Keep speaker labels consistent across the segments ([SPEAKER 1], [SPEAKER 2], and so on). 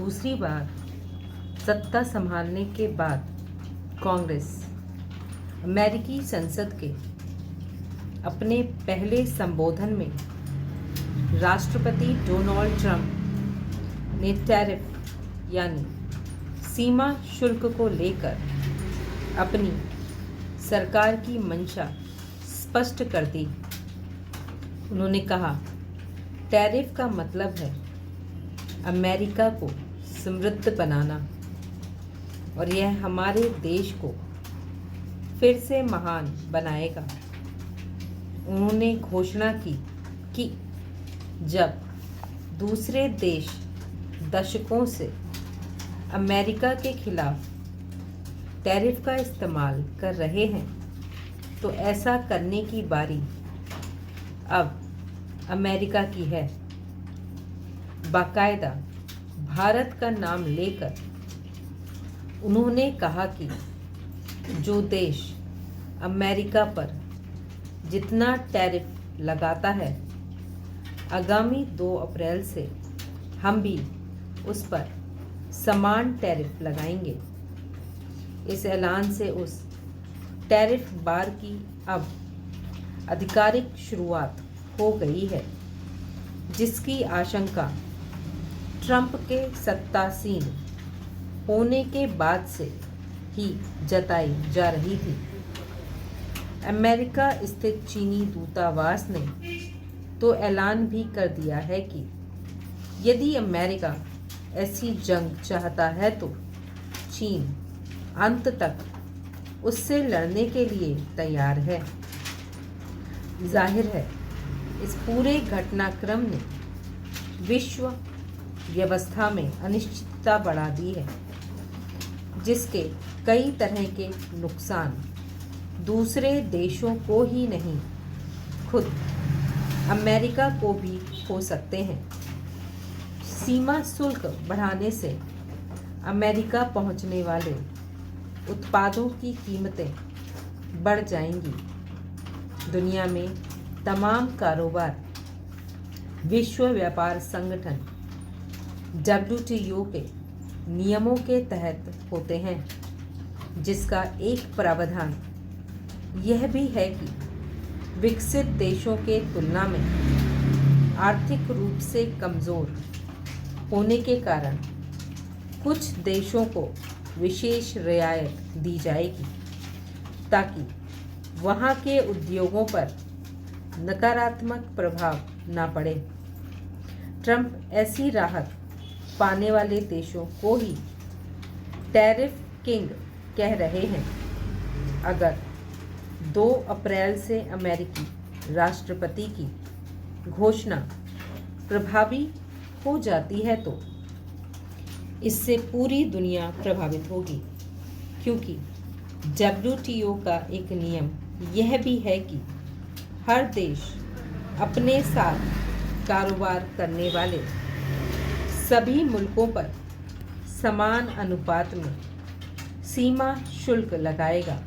[SPEAKER 1] दूसरी बार सत्ता संभालने के बाद कांग्रेस अमेरिकी संसद के अपने पहले संबोधन में राष्ट्रपति डोनाल्ड ट्रंप ने टैरिफ यानी सीमा शुल्क को लेकर अपनी सरकार की मंशा स्पष्ट कर दी। उन्होंने कहा, टैरिफ का मतलब है अमेरिका को समृद्ध बनाना और यह हमारे देश को फिर से महान बनाएगा। उन्होंने घोषणा की कि जब दूसरे देश दशकों से अमेरिका के खिलाफ टैरिफ का इस्तेमाल कर रहे हैं तो ऐसा करने की बारी अब अमेरिका की है। बाकायदा भारत का नाम लेकर उन्होंने कहा कि जो देश अमेरिका पर जितना टैरिफ लगाता है, आगामी 2 अप्रैल से हम भी उस पर समान टैरिफ लगाएंगे। इस ऐलान से उस टैरिफ बार की अब आधिकारिक शुरुआत हो गई है, जिसकी आशंका ट्रंप के सत्तासीन होने के बाद से ही जताई जा रही थी। अमेरिका स्थित चीनी दूतावास ने तो ऐलान भी कर दिया है कि यदि अमेरिका ऐसी जंग चाहता है तो चीन अंत तक उससे लड़ने के लिए तैयार है। जाहिर है, इस पूरे घटनाक्रम ने विश्व व्यवस्था में अनिश्चितता बढ़ा दी है, जिसके कई तरह के नुकसान दूसरे देशों को ही नहीं, खुद अमेरिका को भी हो सकते हैं। सीमा शुल्क बढ़ाने से अमेरिका पहुंचने वाले उत्पादों की कीमतें बढ़ जाएंगी। दुनिया में तमाम कारोबार विश्व व्यापार संगठन WTO के नियमों के तहत होते हैं, जिसका एक प्रावधान यह भी है कि विकसित देशों के तुलना में आर्थिक रूप से कमज़ोर होने के कारण कुछ देशों को विशेष रियायत दी जाएगी ताकि वहाँ के उद्योगों पर नकारात्मक प्रभाव न पड़े। ट्रंप ऐसी राहत पाने वाले देशों को ही टैरिफ किंग कह रहे हैं। अगर 2 अप्रैल से अमेरिकी राष्ट्रपति की घोषणा प्रभावी हो जाती है तो इससे पूरी दुनिया प्रभावित होगी, क्योंकि WTO का एक नियम यह भी है कि हर देश अपने साथ कारोबार करने वाले सभी मुल्कों पर समान अनुपात में सीमा शुल्क लगाएगा।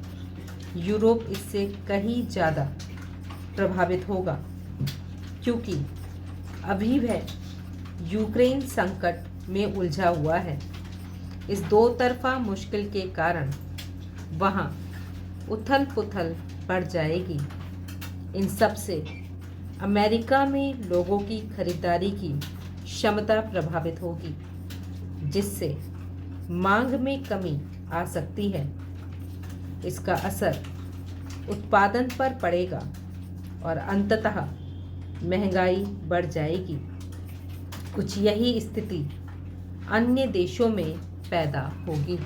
[SPEAKER 1] यूरोप इससे कहीं ज़्यादा प्रभावित होगा, क्योंकि अभी वह यूक्रेन संकट में उलझा हुआ है। इस 2 तरफा मुश्किल के कारण वहाँ उथल पुथल बढ़ जाएगी। इन सब से अमेरिका में लोगों की खरीदारी की क्षमता प्रभावित होगी, जिससे मांग में कमी आ सकती है। इसका असर उत्पादन पर पड़ेगा और अंततः महंगाई बढ़ जाएगी। कुछ यही स्थिति अन्य देशों में पैदा होगी।